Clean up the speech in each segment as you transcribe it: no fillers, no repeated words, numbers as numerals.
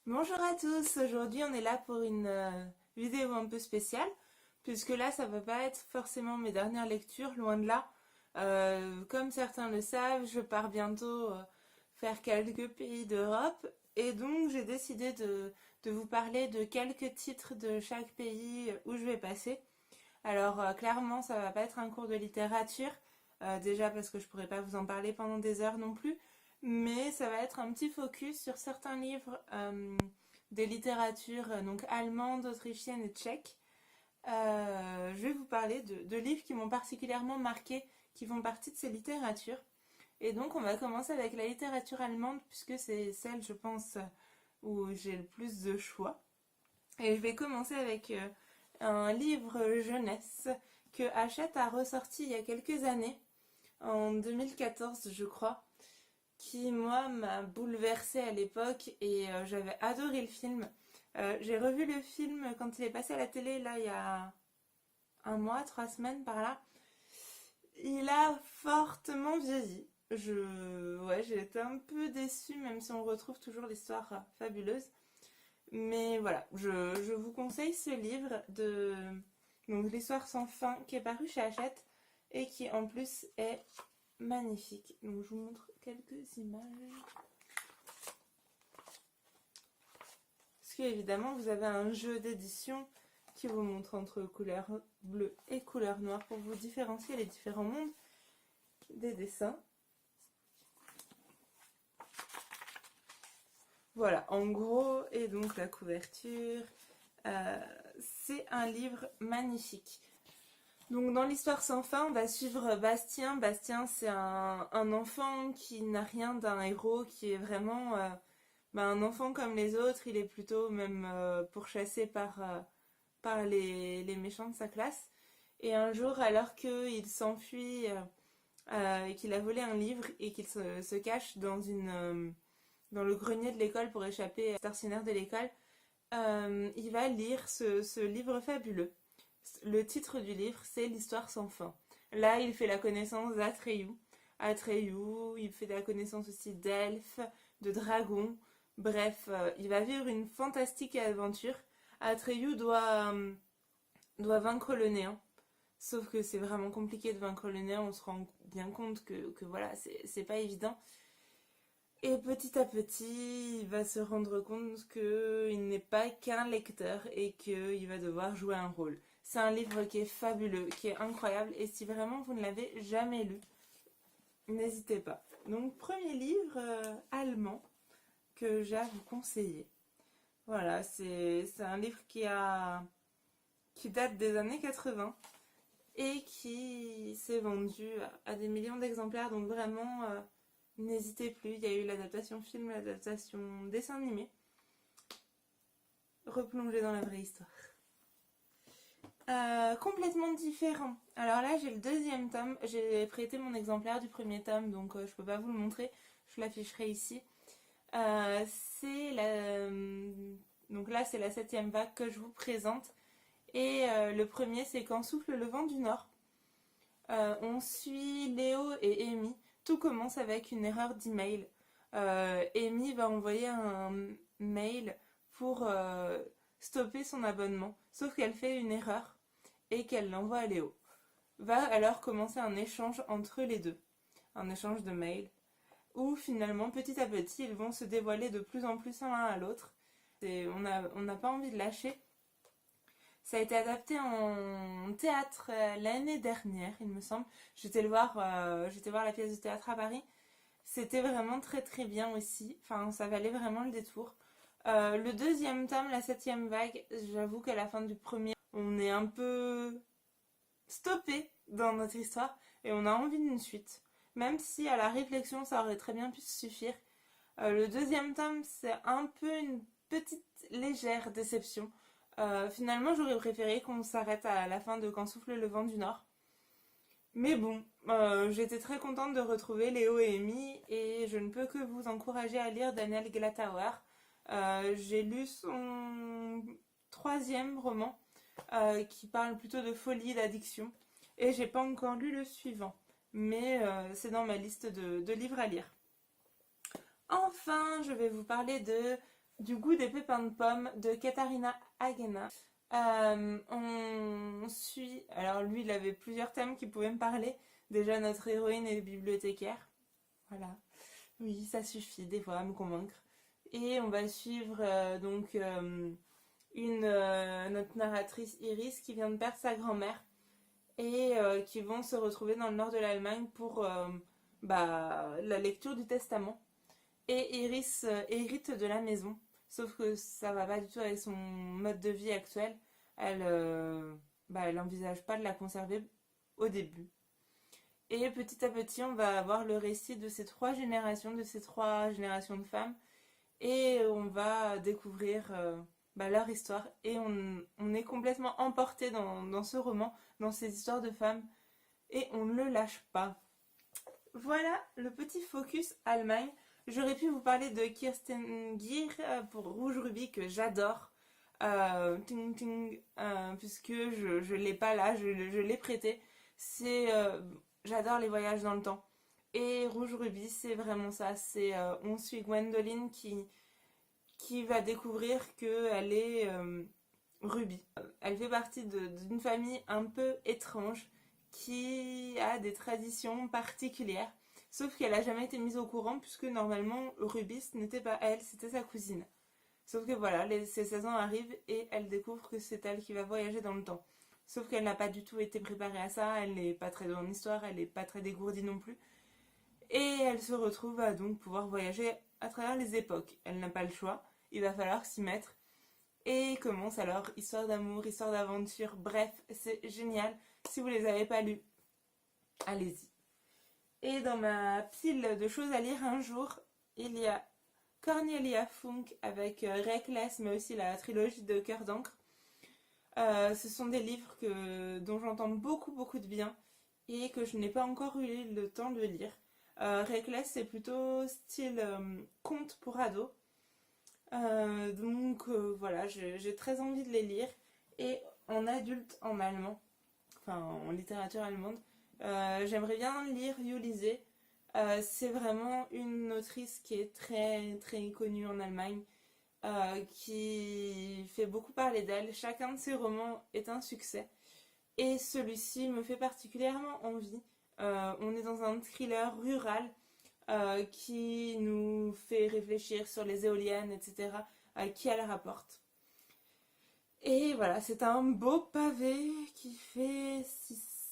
Bonjour à tous, aujourd'hui on est là pour une vidéo un peu spéciale, puisque là ça va pas être forcément mes dernières lectures, loin de là. Comme certains le savent, je pars bientôt faire quelques pays d'Europe, et donc j'ai décidé de vous parler de quelques titres de chaque pays où je vais passer. Alors clairement ça va pas être un cours de littérature, déjà parce que je pourrais pas vous en parler pendant des heures non plus, mais ça va être un petit focus sur certains livres des littératures donc allemandes, autrichiennes et tchèques. Je vais vous parler de livres qui m'ont particulièrement marqué, qui font partie de ces littératures. Et donc on va commencer avec la littérature allemande puisque c'est celle, je pense, où j'ai le plus de choix. Et je vais commencer avec un livre jeunesse que Hachette a ressorti il y a quelques années, en 2014 je crois, qui moi m'a bouleversée à l'époque et j'avais adoré le film. J'ai revu le film quand il est passé à la télé là il y a un mois, 3 semaines par là. Il a fortement vieilli. Ouais, j'ai été un peu déçue même si on retrouve toujours l'histoire fabuleuse. Mais voilà, je vous conseille ce livre de donc l'histoire sans fin qui est paru chez Hachette et qui en plus est magnifique. Donc je vous montre quelques images. Parce qu'évidemment vous avez un jeu d'édition qui vous montre entre couleur bleue et couleur noire pour vous différencier les différents mondes des dessins. Voilà, en gros, et donc la couverture. C'est un livre magnifique. Donc dans l'histoire sans fin, on va suivre Bastien. Bastien, c'est un enfant qui n'a rien d'un héros, qui est vraiment un enfant comme les autres. Il est plutôt même pourchassé par les méchants de sa classe. Et un jour, alors qu'il s'enfuit et qu'il a volé un livre et qu'il se cache dans le grenier de l'école pour échapper à l'exterminaire de l'école, il va lire ce livre fabuleux. Le titre du livre, c'est L'histoire sans fin. Là, il fait la connaissance d'Atreyu. Atreyu, il fait la connaissance aussi d'elfes, de dragons. Bref, il va vivre une fantastique aventure. Atreyu doit vaincre le néant. Sauf que c'est vraiment compliqué de vaincre le néant, on se rend bien compte que voilà, c'est pas évident. Et petit à petit, il va se rendre compte qu'il n'est pas qu'un lecteur et qu'il va devoir jouer un rôle. C'est un livre qui est fabuleux, qui est incroyable, et si vraiment vous ne l'avez jamais lu, n'hésitez pas. Donc, premier livre allemand que j'ai à vous conseiller. Voilà, c'est un livre qui date des années 80 et qui s'est vendu à des millions d'exemplaires, donc vraiment n'hésitez plus. Il y a eu l'adaptation film, l'adaptation dessin animé. Replongez dans la vraie histoire. Complètement différent. Alors là, j'ai le deuxième tome. J'ai prêté mon exemplaire du premier tome, donc je peux pas vous le montrer. Je l'afficherai ici. Euh, c'est la... Donc là, c'est la 7e vague que je vous présente. Et le premier, c'est Quand souffle le vent du Nord. On suit Léo et Amy. Tout commence avec une erreur d'email. Amy va envoyer un mail pour stopper son abonnement, sauf qu'elle fait une erreur et qu'elle l'envoie à Léo. Va alors commencer un échange entre les deux, un échange de mails, où finalement petit à petit ils vont se dévoiler de plus en plus l'un à l'autre. On n'a pas envie de lâcher. Ça a été adapté en théâtre l'année dernière, il me semble. J'étais voir la pièce de théâtre à Paris. C'était vraiment très très bien aussi. Enfin, ça valait vraiment le détour. Le deuxième tome, la 7e vague, j'avoue qu'à la fin du premier, on est un peu stoppé dans notre histoire et on a envie d'une suite. Même si à la réflexion, ça aurait très bien pu suffire. Le deuxième tome, c'est un peu une petite légère déception. Finalement, j'aurais préféré qu'on s'arrête à la fin de Quand souffle le vent du Nord. Mais bon, j'étais très contente de retrouver Léo et Amy et je ne peux que vous encourager à lire Daniel Glatauer. J'ai lu son troisième roman qui parle plutôt de folie, d'addiction et j'ai pas encore lu le suivant. Mais c'est dans ma liste de livres à lire. Enfin, je vais vous parler de du goût des pépins de pommes de Katharina Agena. On suit, alors lui il avait plusieurs thèmes qui pouvaient me parler. Déjà notre héroïne est bibliothécaire. Voilà. Oui, ça suffit des fois à me convaincre. Et on va suivre notre narratrice Iris qui vient de perdre sa grand-mère et qui vont se retrouver dans le nord de l'Allemagne pour la lecture du testament. Et Iris hérite de la maison, sauf que ça va pas du tout avec son mode de vie actuel. Elle envisage pas de la conserver au début. Et petit à petit, on va avoir le récit de ces trois générations de femmes, et on va découvrir leur histoire. Et on est complètement emporté dans ce roman, dans ces histoires de femmes, et on ne le lâche pas. Voilà le petit focus Allemagne. J'aurais pu vous parler de Kirsten Gier pour Rouge Ruby que j'adore. Puisque je l'ai pas là, je l'ai prêté. J'adore les voyages dans le temps. Et Rouge Ruby, c'est vraiment ça. On suit Gwendoline qui va découvrir qu'elle est Ruby. Elle fait partie d'une famille un peu étrange qui a des traditions particulières. Sauf qu'elle n'a jamais été mise au courant puisque normalement Ruby ce n'était pas elle, c'était sa cousine. Sauf que voilà, ses 16 ans arrivent et elle découvre que c'est elle qui va voyager dans le temps. Sauf qu'elle n'a pas du tout été préparée à ça, elle n'est pas très douée en histoire, elle n'est pas très dégourdie non plus. Et elle se retrouve à donc pouvoir voyager à travers les époques. Elle n'a pas le choix, il va falloir s'y mettre. Et commence alors histoire d'amour, histoire d'aventure, bref, c'est génial. Si vous les avez pas lus, allez-y. Et dans ma pile de choses à lire un jour, il y a Cornelia Funk avec Reckless, mais aussi la trilogie de Cœur d'encre. Ce sont des livres dont j'entends beaucoup beaucoup de bien et que je n'ai pas encore eu le temps de lire. Reckless, c'est plutôt style conte pour ados. Voilà, j'ai très envie de les lire. Et en adulte en allemand, enfin en littérature allemande, j'aimerais bien lire Ulysses. C'est vraiment une autrice qui est très très connue en Allemagne, qui fait beaucoup parler d'elle. Chacun de ses romans est un succès. Et celui-ci me fait particulièrement envie. On est dans un thriller rural qui nous fait réfléchir sur les éoliennes, etc., qui elle rapporte. Et voilà, c'est un beau pavé qui fait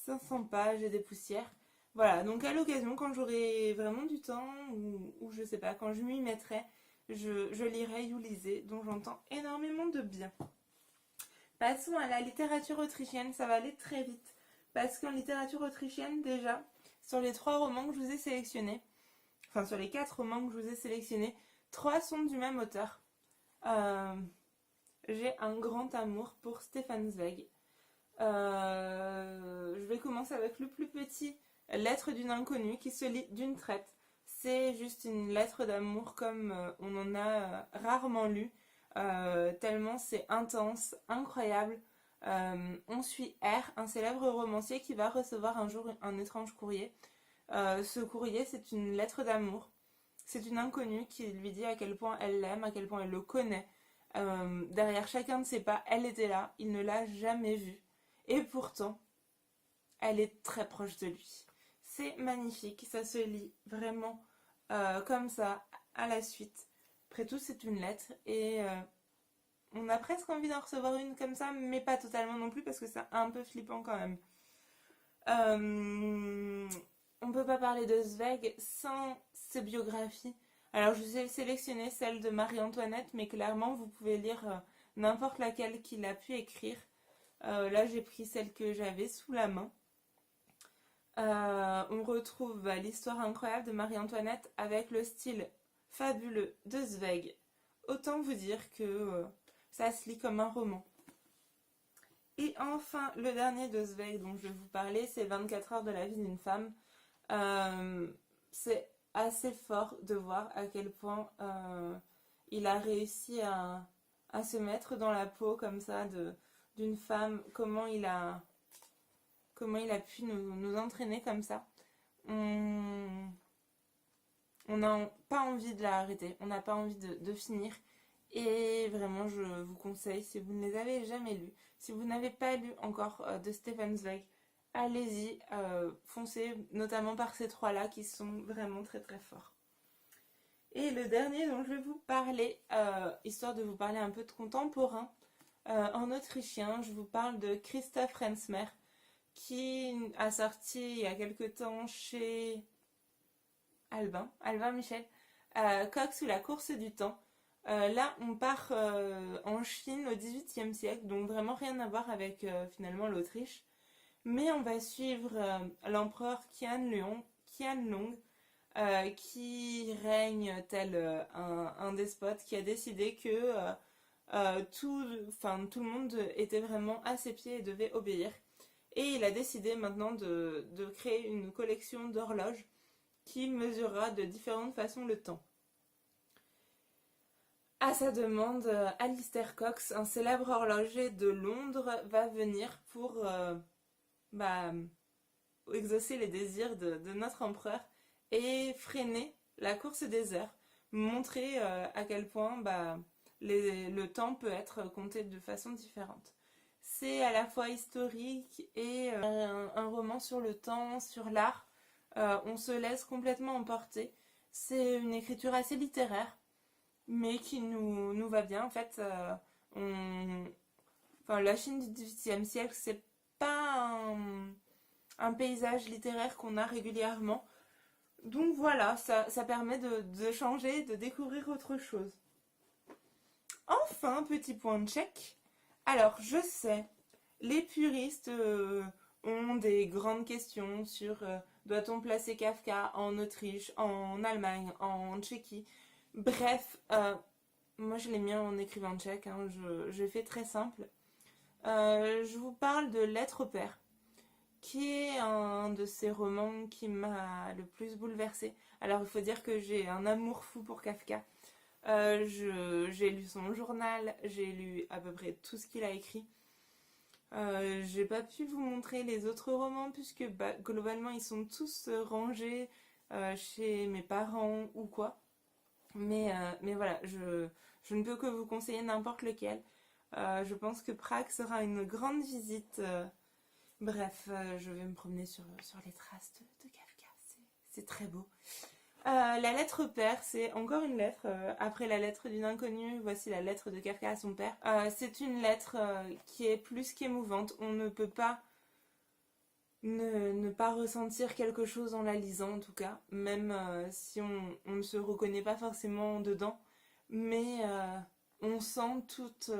500 pages et des poussières. Voilà, donc à l'occasion, quand j'aurai vraiment du temps, ou je sais pas, quand je m'y mettrai, je lirai Ulysses, dont j'entends énormément de bien. Passons à la littérature autrichienne, ça va aller très vite. Parce qu'en littérature autrichienne, déjà, sur les 3 romans que je vous ai sélectionnés, enfin sur les 4 romans que je vous ai sélectionnés, 3 sont du même auteur. J'ai un grand amour pour Stefan Zweig. Je vais commencer avec le plus petit, Lettre d'une inconnue, qui se lit d'une traite. C'est juste une lettre d'amour comme on en a rarement lu, tellement c'est intense, incroyable. On suit R, un célèbre romancier qui va recevoir un jour un étrange courrier. Ce courrier, c'est une lettre d'amour. C'est une inconnue qui lui dit à quel point elle l'aime, à quel point elle le connaît. Derrière chacun de ses pas, elle était là, il ne l'a jamais vue. Et pourtant, elle est très proche de lui. C'est magnifique, ça se lit vraiment comme ça, à la suite. Après tout, c'est une lettre et on a presque envie d'en recevoir une comme ça, mais pas totalement non plus parce que c'est un peu flippant quand même. On peut pas parler de Zweig sans ses biographies. Alors je vous ai sélectionné celle de Marie-Antoinette, mais clairement vous pouvez lire n'importe laquelle qu'il a pu écrire. Là j'ai pris celle que j'avais sous la main. On retrouve l'histoire incroyable de Marie-Antoinette avec le style fabuleux de Zweig. Autant vous dire que ça se lit comme un roman. Et enfin, le dernier de Zweig dont je vais vous parler, c'est 24 heures de la vie d'une femme. C'est assez fort de voir à quel point il a réussi à se mettre dans la peau comme ça d'une femme, comment il a pu nous entraîner comme ça. On n'a pas envie de l'arrêter, on n'a pas envie de finir. Et vraiment, je vous conseille, si vous ne les avez jamais lus, si vous n'avez pas lu encore de Stefan Zweig, allez-y, foncez, notamment par ces trois-là qui sont vraiment très très forts. Et le dernier dont je vais vous parler, histoire de vous parler un peu de contemporain, en autrichien, je vous parle de Christoph Rensmer, qui a sorti il y a quelque temps chez Albin Michel, Coq sous la course du temps. Là, on part en Chine au XVIIIe siècle, donc vraiment rien à voir avec finalement l'Autriche. Mais on va suivre l'empereur Qianlong, qui règne tel un despote qui a décidé que tout le monde était vraiment à ses pieds et devait obéir. Et il a décidé maintenant de créer une collection d'horloges qui mesurera de différentes façons le temps. À sa demande, Alistair Cox, un célèbre horloger de Londres, va venir pour bah, exaucer les désirs de notre empereur et freiner la course des heures, montrer à quel point le temps peut être compté de façon différente. C'est à la fois historique et un roman sur le temps, sur l'art. On se laisse complètement emporter. C'est une écriture assez littéraire, mais qui nous va bien. En fait, la Chine du XVIIIe siècle, c'est pas un paysage littéraire qu'on a régulièrement. Donc voilà, ça permet de changer, de découvrir autre chose. Enfin, petit point de check. Alors, je sais, les puristes ont des grandes questions sur doit-on placer Kafka en Autriche, en Allemagne, en Tchéquie. Bref, moi je l'ai mis en écrivain tchèque, hein, je fais très simple. Je vous parle de Lettre au père, qui est un de ces romans qui m'a le plus bouleversée. Alors il faut dire que j'ai un amour fou pour Kafka. J'ai lu son journal, j'ai lu à peu près tout ce qu'il a écrit. J'ai pas pu vous montrer les autres romans puisque globalement ils sont tous rangés chez mes parents ou quoi. Mais voilà, je ne peux que vous conseiller n'importe lequel. Je pense que Prague sera une grande visite. Bref, je vais me promener sur les traces de Kafka. C'est très beau. La lettre père, c'est encore une lettre. Après la lettre d'une inconnue, voici la lettre de Kafka à son père. C'est une lettre qui est plus qu'émouvante. On ne peut pas ne pas ressentir quelque chose en la lisant, en tout cas, même si on ne se reconnaît pas forcément dedans. Mais on sent toutes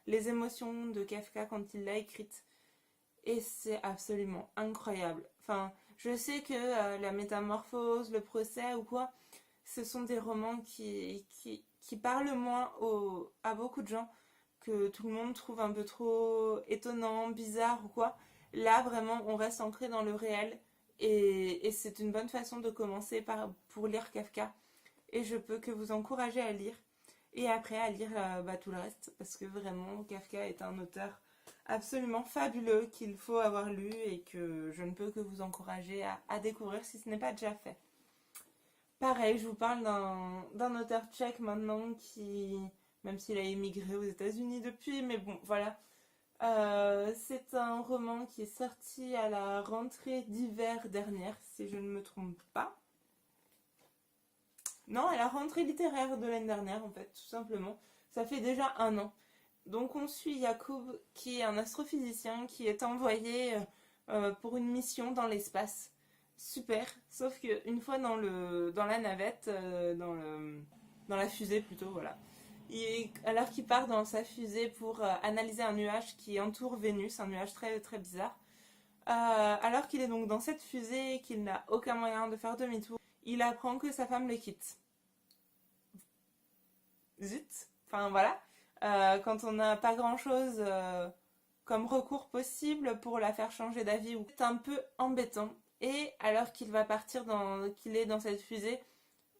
les émotions de Kafka quand il l'a écrite. Et c'est absolument incroyable. Enfin, je sais que la métamorphose, le procès ou quoi, ce sont des romans qui parlent moins à beaucoup de gens, que tout le monde trouve un peu trop étonnant, bizarre ou quoi. Là, vraiment, on reste ancré dans le réel et c'est une bonne façon de commencer pour lire Kafka. Et je peux que vous encourager à lire et après à lire tout le reste parce que vraiment, Kafka est un auteur absolument fabuleux qu'il faut avoir lu et que je ne peux que vous encourager à découvrir si ce n'est pas déjà fait. Pareil, je vous parle d'un auteur tchèque maintenant qui, même s'il a émigré aux États-Unis depuis, mais bon, voilà. C'est un roman qui est sorti à la rentrée d'hiver dernière, si je ne me trompe pas. Non, à la rentrée littéraire de l'année dernière, en fait, tout simplement. Ça fait déjà un an. Donc on suit Jakub, qui est un astrophysicien qui est envoyé pour une mission dans l'espace. Super, sauf qu'une fois dans la navette, dans la fusée plutôt, voilà. Alors qu'il part dans sa fusée pour analyser un nuage qui entoure Vénus, un nuage très très bizarre, alors qu'il est donc dans cette fusée et qu'il n'a aucun moyen de faire demi-tour, il apprend que sa femme le quitte. Zut, enfin voilà. Quand on n'a pas grand chose comme recours possible pour la faire changer d'avis, c'est un peu embêtant. Et alors qu'il qu'il est dans cette fusée,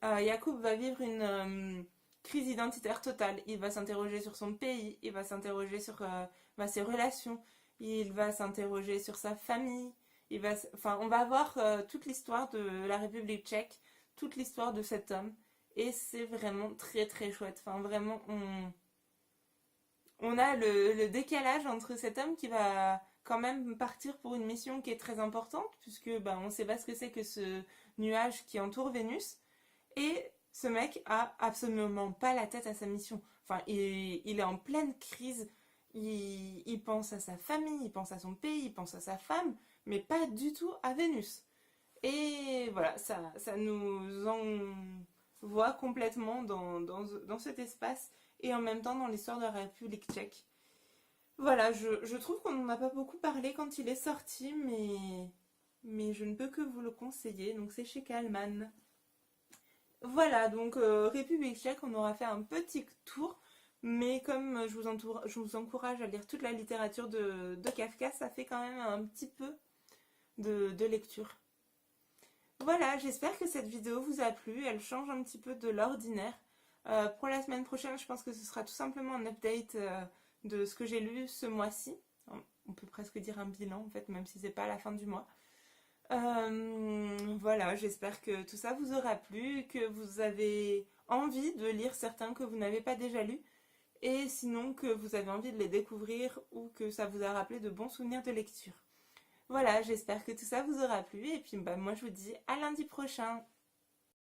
Jakub va vivre une crise identitaire totale. Il va s'interroger sur son pays, il va s'interroger sur ses relations, il va s'interroger sur sa famille. On va voir toute l'histoire de la République tchèque, toute l'histoire de cet homme. Et c'est vraiment très très chouette. Enfin, vraiment, on a le décalage entre cet homme qui va quand même partir pour une mission qui est très importante, puisque bah, on ne sait pas ce que c'est que ce nuage qui entoure Vénus, et ce mec a absolument pas la tête à sa mission. Enfin, il est en pleine crise, il pense à sa famille, il pense à son pays, il pense à sa femme, mais pas du tout à Vénus. Et voilà, ça nous envoie complètement dans cet espace et en même temps dans l'histoire de la République tchèque. Voilà, je trouve qu'on n'en a pas beaucoup parlé quand il est sorti, mais je ne peux que vous le conseiller. Donc c'est chez Kalman. Voilà, donc République tchèque, on aura fait un petit tour. Mais comme je vous encourage à lire toute la littérature de Kafka, ça fait quand même un petit peu de lecture. Voilà, j'espère que cette vidéo vous a plu. Elle change un petit peu de l'ordinaire. Pour la semaine prochaine, je pense que ce sera tout simplement un update de ce que j'ai lu ce mois-ci. On peut presque dire un bilan en fait, même si c'est pas la fin du mois. Voilà, j'espère que tout ça vous aura plu, que vous avez envie de lire certains que vous n'avez pas déjà lus, et sinon que vous avez envie de les découvrir ou que ça vous a rappelé de bons souvenirs de lecture. Voilà, j'espère que tout ça vous aura plu, et puis bah, moi je vous dis à lundi prochain.